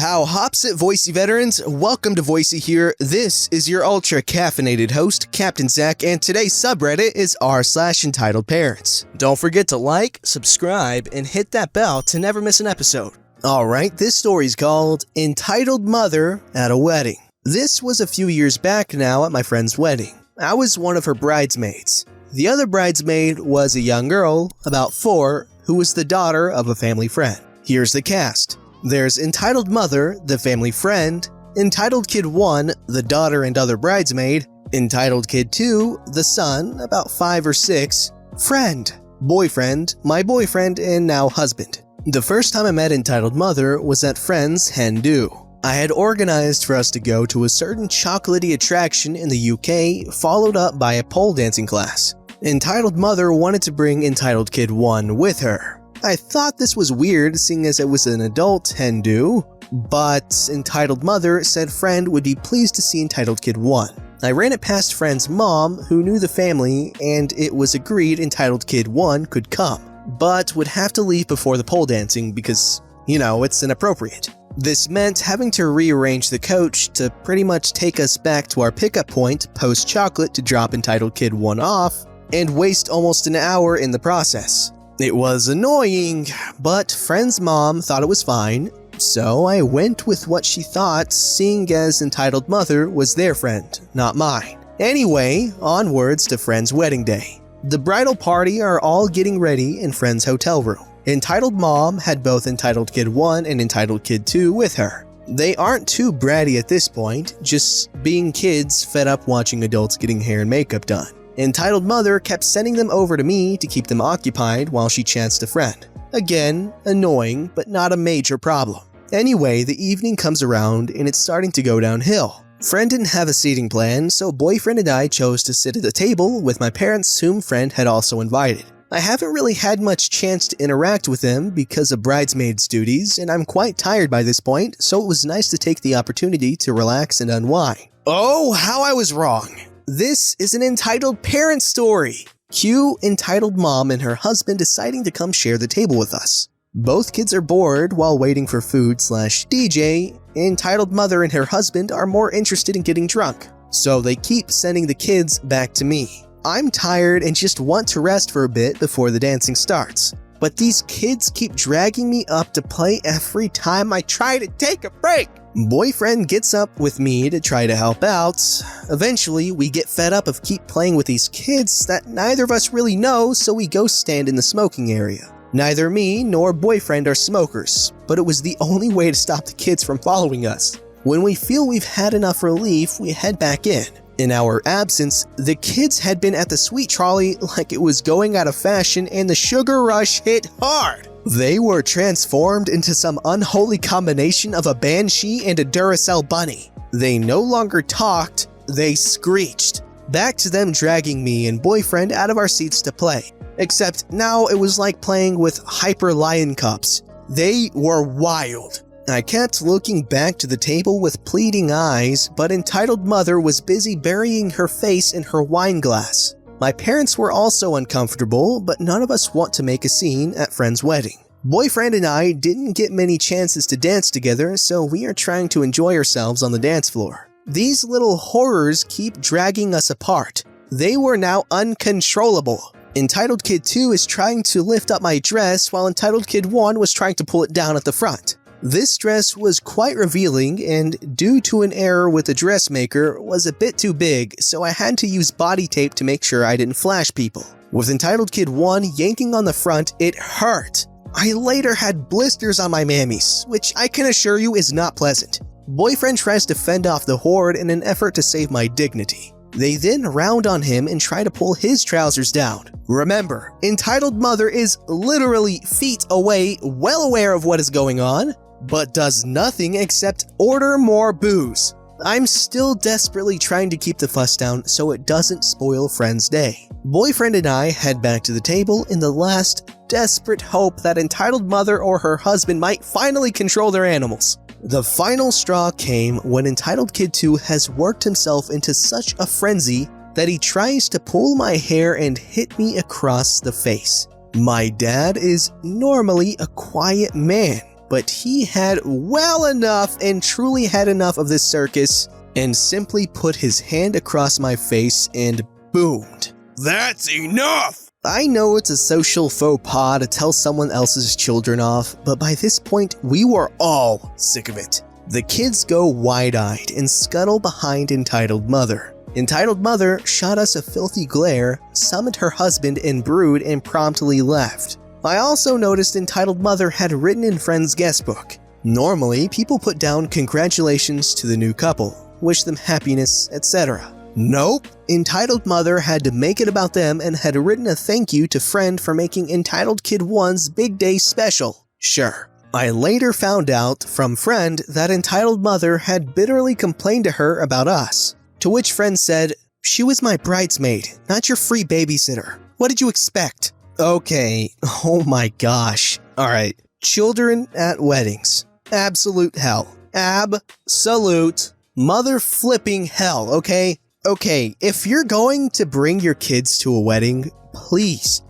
How hops it, Voicey veterans? Welcome to VoiceyHere. This is your ultra-caffeinated host, Captain Zach, and today's subreddit is r/EntitledParents. Don't forget to like, subscribe, and hit that bell to never miss an episode. Alright, this story's called Entitled Mother at a Wedding. This was a few years back now at my friend's wedding. I was one of her bridesmaids. The other bridesmaid was a young girl, about 4, who was the daughter of a family friend. Here's the cast. There's Entitled Mother, the family friend, Entitled Kid 1, the daughter and other bridesmaid, Entitled Kid 2, the son, about 5 or 6, friend, boyfriend, my boyfriend, and now husband. The first time I met Entitled Mother was at friend's hen do. I had organized for us to go to a certain chocolatey attraction in the UK, followed up by a pole dancing class. Entitled Mother wanted to bring Entitled Kid 1 with her. I thought this was weird seeing as it was an adult hen do, but Entitled Mother said friend would be pleased to see Entitled Kid 1. I ran it past friend's mom, who knew the family, and it was agreed Entitled Kid 1 could come, but would have to leave before the pole dancing because, it's inappropriate. This meant having to rearrange the coach to pretty much take us back to our pickup point post-chocolate to drop Entitled Kid 1 off, and waste almost an hour in the process. It was annoying, but friend's mom thought it was fine, so I went with what she thought, seeing as Entitled Mother was their friend, not mine. Anyway, onwards to friend's wedding day. The bridal party are all getting ready in friend's hotel room. Entitled Mom had both Entitled Kid 1 and Entitled Kid 2 with her. They aren't too bratty at this point, just being kids fed up watching adults getting hair and makeup done. Entitled Mother kept sending them over to me to keep them occupied while she chanced a friend. Again, annoying, but not a major problem. Anyway, the evening comes around and it's starting to go downhill. Friend didn't have a seating plan, so boyfriend and I chose to sit at the table with my parents, whom friend had also invited. I haven't really had much chance to interact with them because of bridesmaids' duties, and I'm quite tired by this point, so it was nice to take the opportunity to relax and unwind. Oh, how I was wrong! This is an Entitled Parent story. Cue Entitled Mom and her husband deciding to come share the table with us. Both kids are bored while waiting for food/DJ. Entitled Mother and her husband are more interested in getting drunk, so they keep sending the kids back to me. I'm tired and just want to rest for a bit before the dancing starts. But these kids keep dragging me up to play every time I try to take a break. Boyfriend gets up with me to try to help out. Eventually, we get fed up of keep playing with these kids that neither of us really know, so we go stand in the smoking area. Neither me nor boyfriend are smokers, but it was the only way to stop the kids from following us. When we feel we've had enough relief, we head back in. In our absence, the kids had been at the sweet trolley like it was going out of fashion and the sugar rush hit hard. They were transformed into some unholy combination of a banshee and a Duracell bunny. They no longer talked, they screeched. Back to them dragging me and boyfriend out of our seats to play. Except now it was like playing with hyper lion cubs. They were wild. I kept looking back to the table with pleading eyes, but Entitled Mother was busy burying her face in her wine glass. My parents were also uncomfortable, but none of us want to make a scene at friend's wedding. Boyfriend and I didn't get many chances to dance together, so we are trying to enjoy ourselves on the dance floor. These little horrors keep dragging us apart. They were now uncontrollable. Entitled Kid 2 is trying to lift up my dress while Entitled Kid 1 was trying to pull it down at the front. This dress was quite revealing and, due to an error with the dressmaker, was a bit too big, so I had to use body tape to make sure I didn't flash people. With Entitled Kid 1 yanking on the front, it hurt. I later had blisters on my mammies, which I can assure you is not pleasant. Boyfriend tries to fend off the horde in an effort to save my dignity. They then round on him and try to pull his trousers down. Remember, Entitled Mother is literally feet away, well aware of what is going on, but does nothing except order more booze. I'm still desperately trying to keep the fuss down so it doesn't spoil friend's day. Boyfriend and I head back to the table in the last desperate hope that Entitled Mother or her husband might finally control their animals. The final straw came when Entitled Kid 2 has worked himself into such a frenzy that he tries to pull my hair and hit me across the face. My dad is normally a quiet man. but he had well enough and truly had enough of this circus and simply put his hand across my face and boomed. That's enough! I know it's a social faux pas to tell someone else's children off, but by this point, we were all sick of it. The kids go wide-eyed and scuttle behind Entitled Mother. Entitled Mother shot us a filthy glare, summoned her husband and brood, and promptly left. I also noticed Entitled Mother had written in Friend's guestbook. Normally, people put down congratulations to the new couple, wish them happiness, etc. Nope, Entitled Mother had to make it about them and had written a thank you to Friend for making Entitled Kid 1's Big Day special. Sure. I later found out from Friend that Entitled Mother had bitterly complained to her about us, to which Friend said, "She was my bridesmaid, not your free babysitter. What did you expect?" Okay, oh my gosh. Alright, children at weddings. Absolute hell. Absolute mother-flipping hell, okay? Okay, if you're going to bring your kids to a wedding, please,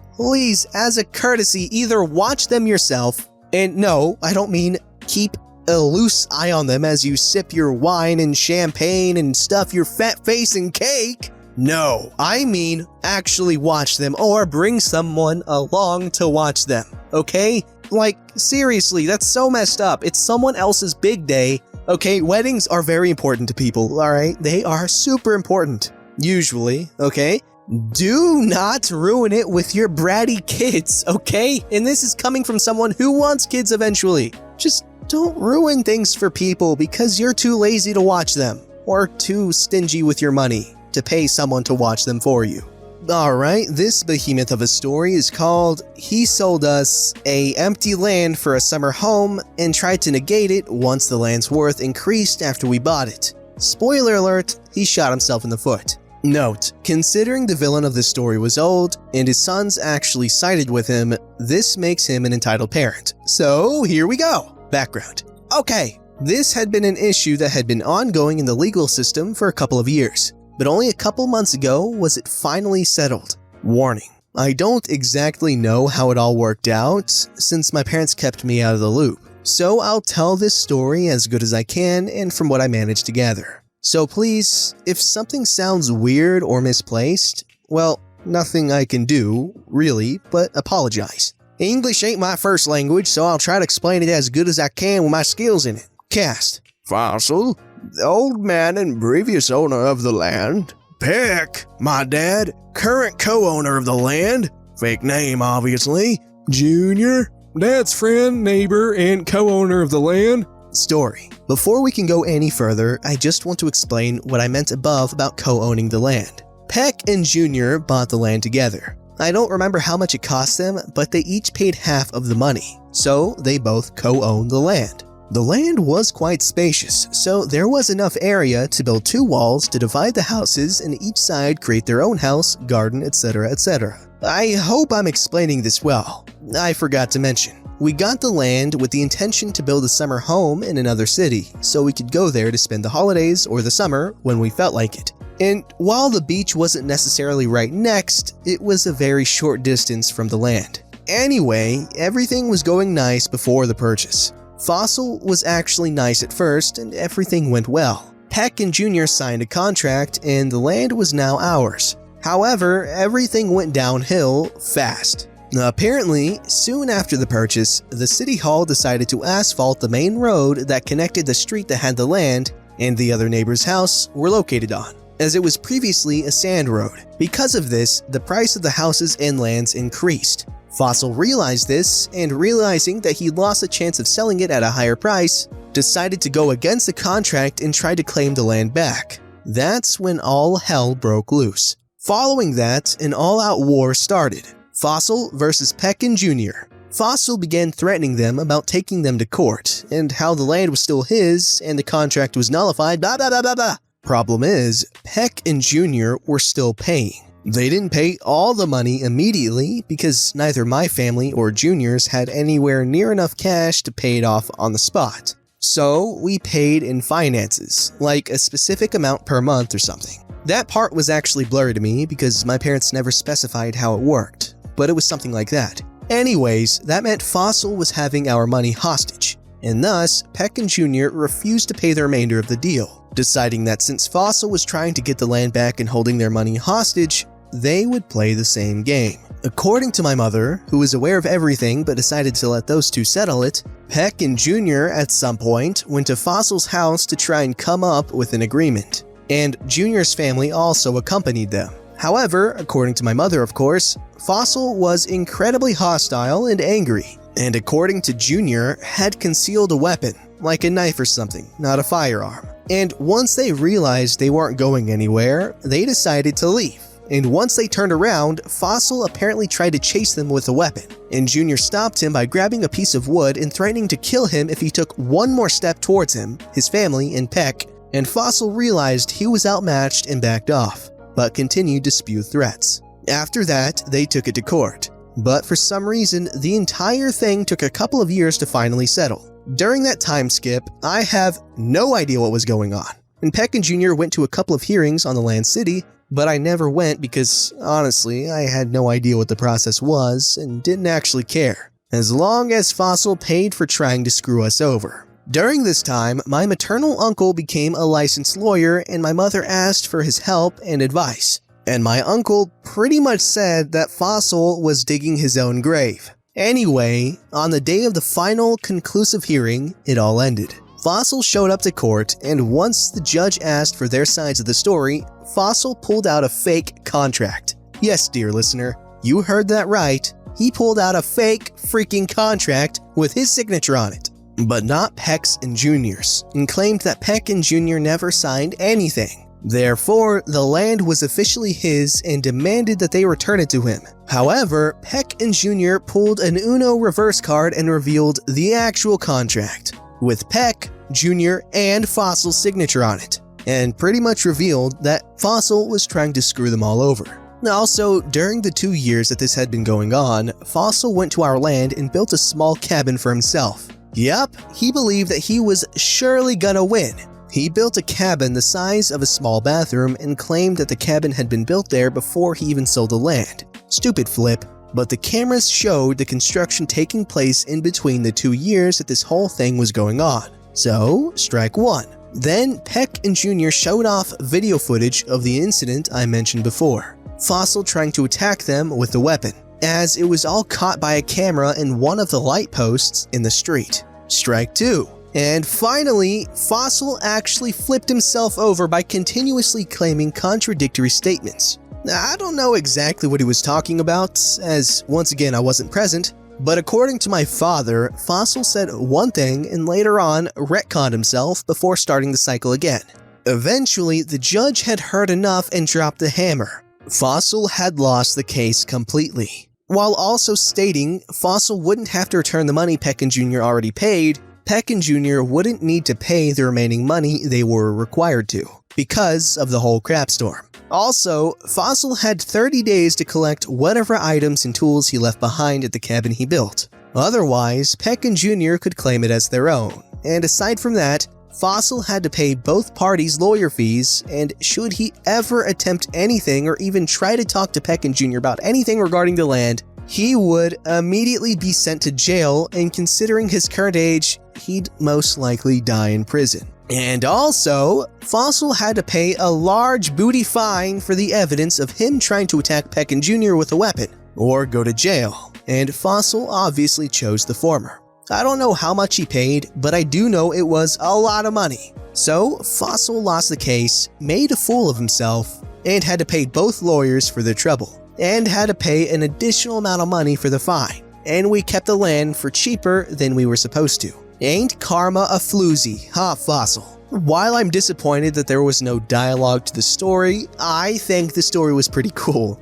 as a courtesy, either watch them yourself, and no, I don't mean keep a loose eye on them as you sip your wine and champagne and stuff your fat face in cake. No, I mean actually watch them or bring someone along to watch them, okay? Like, seriously, that's so messed up. It's someone else's big day. Okay, weddings are very important to people, alright? They are super important. Usually, okay? Do not ruin it with your bratty kids, okay? And this is coming from someone who wants kids eventually. Just don't ruin things for people because you're too lazy to watch them, or too stingy with your money to pay someone to watch them for you. Alright, this behemoth of a story is called He Sold Us a Empty Land for a Summer Home and Tried to Negate It Once the Land's Worth Increased After We Bought It. Spoiler alert, he shot himself in the foot. Note, considering the villain of this story was old, and his sons actually sided with him, this makes him an entitled parent. So here we go. Background. Okay, this had been an issue that had been ongoing in the legal system for a couple of years, but only a couple months ago was it finally settled. Warning, I don't exactly know how it all worked out, since my parents kept me out of the loop. So I'll tell this story as good as I can and from what I managed to gather. So please, if something sounds weird or misplaced, well, nothing I can do, really, but apologize. English ain't my first language, so I'll try to explain it as good as I can with my skills in it. Cast. Fossil, the old man and previous owner of the land. Peck, my dad, current co-owner of the land. Fake name, obviously. Junior, dad's friend, neighbor, and co-owner of the land. Story. Before we can go any further, I just want to explain what I meant above about co-owning the land. Peck and Junior bought the land together. I don't remember how much it cost them, but they each paid half of the money, so they both co-owned the land. The land was quite spacious, so there was enough area to build 2 walls to divide the houses and each side create their own house, garden, etc, etc. I hope I'm explaining this well. I forgot to mention, we got the land with the intention to build a summer home in another city, so we could go there to spend the holidays or the summer when we felt like it. And while the beach wasn't necessarily right next, it was a very short distance from the land. Anyway, everything was going nice before the purchase. Fossil was actually nice at first and everything went well. Peck and Junior signed a contract and the land was now ours. However, everything went downhill fast. Apparently, soon after the purchase, the city hall decided to asphalt the main road that connected the street that had the land and the other neighbor's house were located on, as it was previously a sand road. Because of this, the price of the houses and lands increased. Fossil realized this, and realizing that he lost a chance of selling it at a higher price, decided to go against the contract and try to claim the land back. That's when all hell broke loose. Following that, an all-out war started. Fossil versus Peck and Junior. Fossil began threatening them about taking them to court, and how the land was still his, and the contract was nullified, blah blah blah blah blah. Problem is, Peck and Junior were still paying. They didn't pay all the money immediately because neither my family or Junior's had anywhere near enough cash to pay it off on the spot. So we paid in finances, like a specific amount per month or something. That part was actually blurry to me because my parents never specified how it worked, but it was something like that. Anyways, that meant Fossil was having our money hostage. and thus Peck and Jr. refused to pay the remainder of the deal, deciding that since Fossil was trying to get the land back and holding their money hostage, they would play the same game. According to my mother, who was aware of everything but decided to let those two settle it, Peck and Jr. at some point went to Fossil's house to try and come up with an agreement, and Jr.'s family also accompanied them. However, according to my mother of course, Fossil was incredibly hostile and angry, and according to Jr., had concealed a weapon, like a knife or something, not a firearm. And once they realized they weren't going anywhere, they decided to leave. And once they turned around, Fossil apparently tried to chase them with a weapon, and Jr. stopped him by grabbing a piece of wood and threatening to kill him if he took one more step towards him, his family, and Peck, and Fossil realized he was outmatched and backed off, but continued to spew threats. After that, they took it to court, but for some reason, the entire thing took a couple of years to finally settle. During that time skip, I have no idea what was going on, and Peck and Jr. went to a couple of hearings on the land city, but I never went because, honestly, I had no idea what the process was and didn't actually care, as long as Fossil paid for trying to screw us over. During this time, my maternal uncle became a licensed lawyer and my mother asked for his help and advice. And my uncle pretty much said that Fossil was digging his own grave. Anyway, on the day of the final conclusive hearing, it all ended. Fossil showed up to court, and once the judge asked for their sides of the story, Fossil pulled out a fake contract. Yes, dear listener, you heard that right. He pulled out a fake freaking contract with his signature on it, but not Peck's and Jr.'s, and claimed that Peck and Jr. never signed anything. Therefore, the land was officially his and demanded that they return it to him. However, Peck and Jr. pulled an Uno reverse card and revealed the actual contract, with Peck, Jr., and Fossil's signature on it, and pretty much revealed that Fossil was trying to screw them all over. Also, during the 2 years that this had been going on, Fossil went to our land and built a small cabin for himself. Yup, he believed that he was surely gonna win. He built a cabin the size of a small bathroom and claimed that the cabin had been built there before he even sold the land. Stupid flip. But the cameras showed the construction taking place in between the 2 years that this whole thing was going on. So, strike one. Then, Peck and Jr. showed off video footage of the incident I mentioned before. Fossil trying to attack them with a weapon, as it was all caught by a camera in one of the light posts in the street. Strike two. And finally, Fossil actually flipped himself over by continuously claiming contradictory statements. I don't know exactly what he was talking about, as once again I wasn't present, but according to my father, Fossil said one thing and later on retconned himself before starting the cycle again. Eventually, the judge had heard enough and dropped the hammer. Fossil had lost the case completely, while also stating Fossil wouldn't have to return the money Peck and Jr. already paid. Peck and Jr. wouldn't need to pay the remaining money they were required to, because of the whole crapstorm. Also, Fossil had 30 days to collect whatever items and tools he left behind at the cabin he built. Otherwise, Peck and Jr. could claim it as their own. And aside from that, Fossil had to pay both parties lawyer fees, and should he ever attempt anything or even try to talk to Peck and Jr. about anything regarding the land, he would immediately be sent to jail, and considering his current age, he'd most likely die in prison. And also, Fossil had to pay a large booty fine for the evidence of him trying to attack Peck and Jr. with a weapon, or go to jail, and Fossil obviously chose the former. I don't know how much he paid, but I do know it was a lot of money. So, Fossil lost the case, made a fool of himself, and had to pay both lawyers for their trouble, and had to pay an additional amount of money for the fine, and we kept the land for cheaper than we were supposed to. Ain't karma a floozy, huh, Fossil? While I'm disappointed that there was no dialogue to the story, I think the story was pretty cool.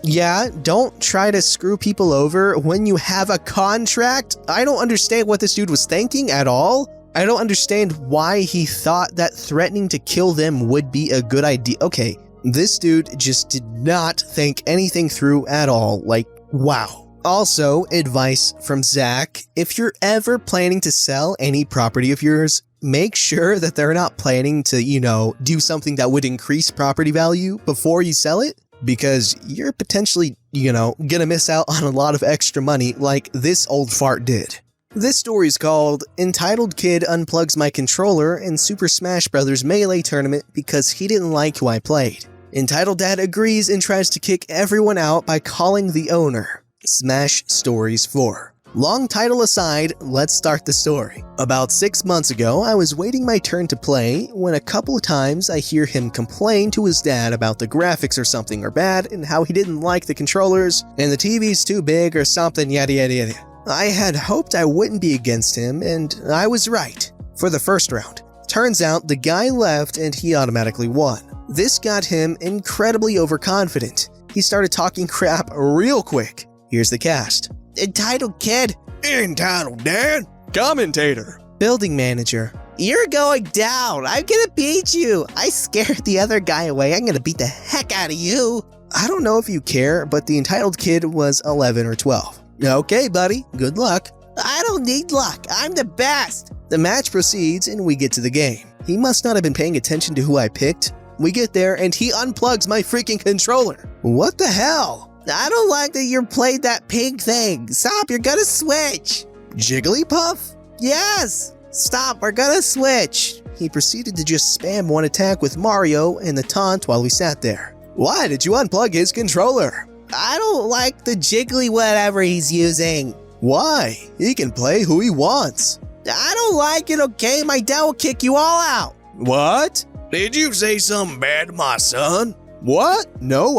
Yeah, don't try to screw people over when you have a contract. I don't understand what this dude was thinking at all. I don't understand why he thought that threatening to kill them would be a good idea. Okay, this dude just did not think anything through at all. Like, wow. Also, advice from Zach, if you're ever planning to sell any property of yours, make sure that they're not planning to, do something that would increase property value before you sell it, because you're potentially, gonna miss out on a lot of extra money like this old fart did. This story is called Entitled Kid Unplugs My Controller in Super Smash Bros. Melee Tournament because he didn't like who I played. Entitled Dad agrees and tries to kick everyone out by calling the owner. Smash Stories 4. Long title aside, let's start the story. About 6 months ago, I was waiting my turn to play when a couple of times I hear him complain to his dad about the graphics or something are bad and how he didn't like the controllers and the TV's too big or something yada yada yada. I had hoped I wouldn't be against him and I was right. For the first round. Turns out the guy left and he automatically won. This got him incredibly overconfident. He started talking crap real quick. Here's the cast. Entitled Kid. Entitled Dad. Commentator. Building Manager. You're going down. I'm gonna beat you. I scared the other guy away. I'm gonna beat the heck out of you. I don't know if you care, but the Entitled Kid was 11 or 12. Okay, buddy. Good luck. I don't need luck. I'm the best. The match proceeds and we get to the game. He must not have been paying attention to who I picked. We get there and he unplugs my freaking controller. What the hell? I don't like that you played that pink thing. Stop, you're gonna switch. Jigglypuff? Yes. Stop, we're gonna switch. He proceeded to just spam one attack with Mario and the taunt while we sat there. Why did you unplug his controller? I don't like the jiggly whatever he's using. Why? He can play who he wants. I don't like it, okay? My dad will kick you all out. What? Did you say something bad to my son? What? No,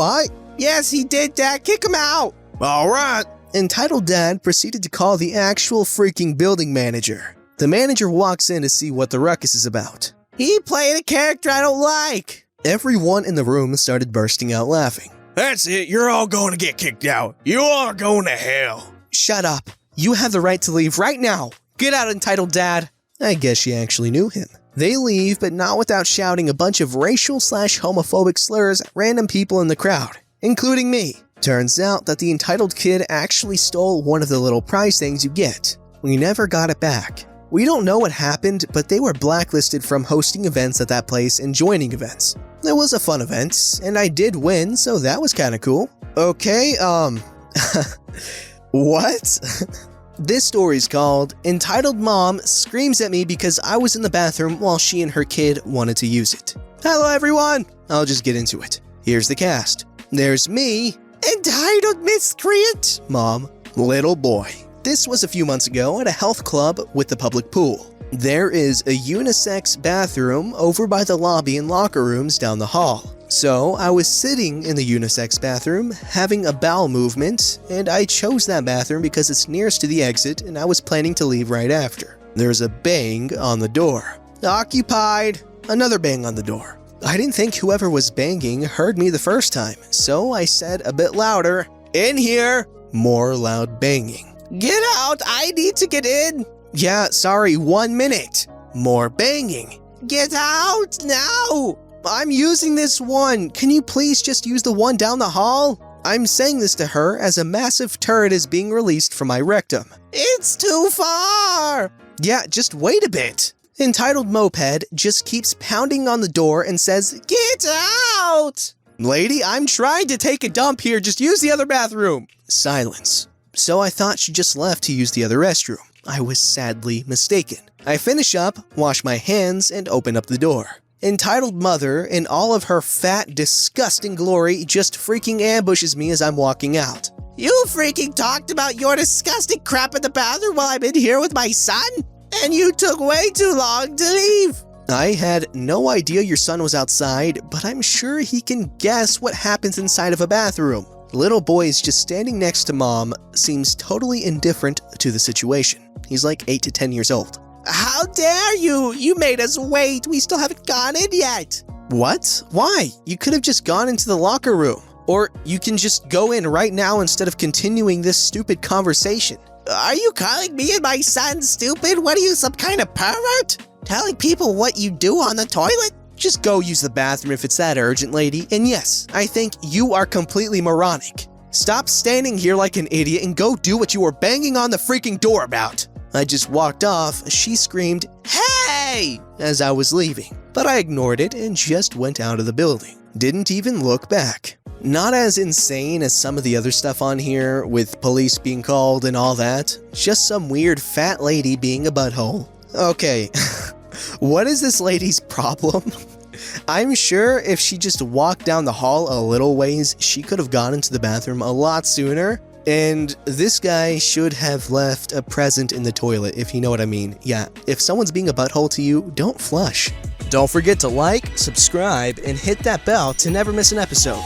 Yes, he did, Dad. Kick him out. All right. Entitled Dad proceeded to call the actual freaking building manager. The manager walks in to see what the ruckus is about. He played a character I don't like. Everyone in the room started bursting out laughing. That's it. You're all going to get kicked out. You are going to hell. Shut up. You have the right to leave right now. Get out, Entitled Dad. I guess she actually knew him. They leave, but not without shouting a bunch of racial/homophobic slurs at random people in the crowd, including me. Turns out that the Entitled Kid actually stole one of the little prize things you get. We never got it back. We don't know what happened, but they were blacklisted from hosting events at that place and joining events. It was a fun event, and I did win, so that was kinda cool. Okay, what? This story's called Entitled Mom Screams at Me Because I Was in the Bathroom While She and Her Kid Wanted to Use It. Hello everyone! I'll just get into it. Here's the cast. There's me, Entitled Miscreant, Mom, Little Boy. This was a few months ago at a health club with the public pool. There is a unisex bathroom over by the lobby and locker rooms down the hall. So I was sitting in the unisex bathroom, having a bowel movement, and I chose that bathroom because it's nearest to the exit and I was planning to leave right after. There's a bang on the door. Occupied. Another bang on the door. I didn't think whoever was banging heard me the first time, so I said a bit louder, "In here!" More loud banging. "Get out! I need to get in!" "Yeah, sorry, 1 minute." More banging. "Get out now! I'm using this one. Can you please just use the one down the hall?" I'm saying this to her as a massive turret is being released from my rectum. "It's too far!" "Yeah, just wait a bit." Entitled Moped just keeps pounding on the door and says, "Get out!" "Lady, I'm trying to take a dump here. Just use the other bathroom." Silence. So I thought she just left to use the other restroom. I was sadly mistaken. I finish up, wash my hands, and open up the door. Entitled Mother, in all of her fat, disgusting glory, just freaking ambushes me as I'm walking out. "You freaking talked about your disgusting crap in the bathroom while I'm in here with my son? And you took way too long to leave." I had no idea your son was outside, but I'm sure he can guess what happens inside of a bathroom. Little boy is just standing next to Mom, seems totally indifferent to the situation. He's like 8 to 10 years old. "How dare you! You made us wait! We still haven't gone in yet!" "What? Why? You could have just gone into the locker room. Or you can just go in right now instead of continuing this stupid conversation." "Are you calling me and my son stupid? What are you, some kind of pervert? Telling people what you do on the toilet?" "Just go use the bathroom if it's that urgent, lady. And yes, I think you are completely moronic. Stop standing here like an idiot and go do what you were banging on the freaking door about." I just walked off. She screamed, "Hey!" as I was leaving, but I ignored it and just went out of the building. Didn't even look back. Not as insane as some of the other stuff on here, with police being called and all that. Just some weird fat lady being a butthole. Okay, what is this lady's problem? I'm sure if she just walked down the hall a little ways, she could have gone into the bathroom a lot sooner. And this guy should have left a present in the toilet, if you know what I mean. Yeah, if someone's being a butthole to you, don't flush. Don't forget to like, subscribe, and hit that bell to never miss an episode.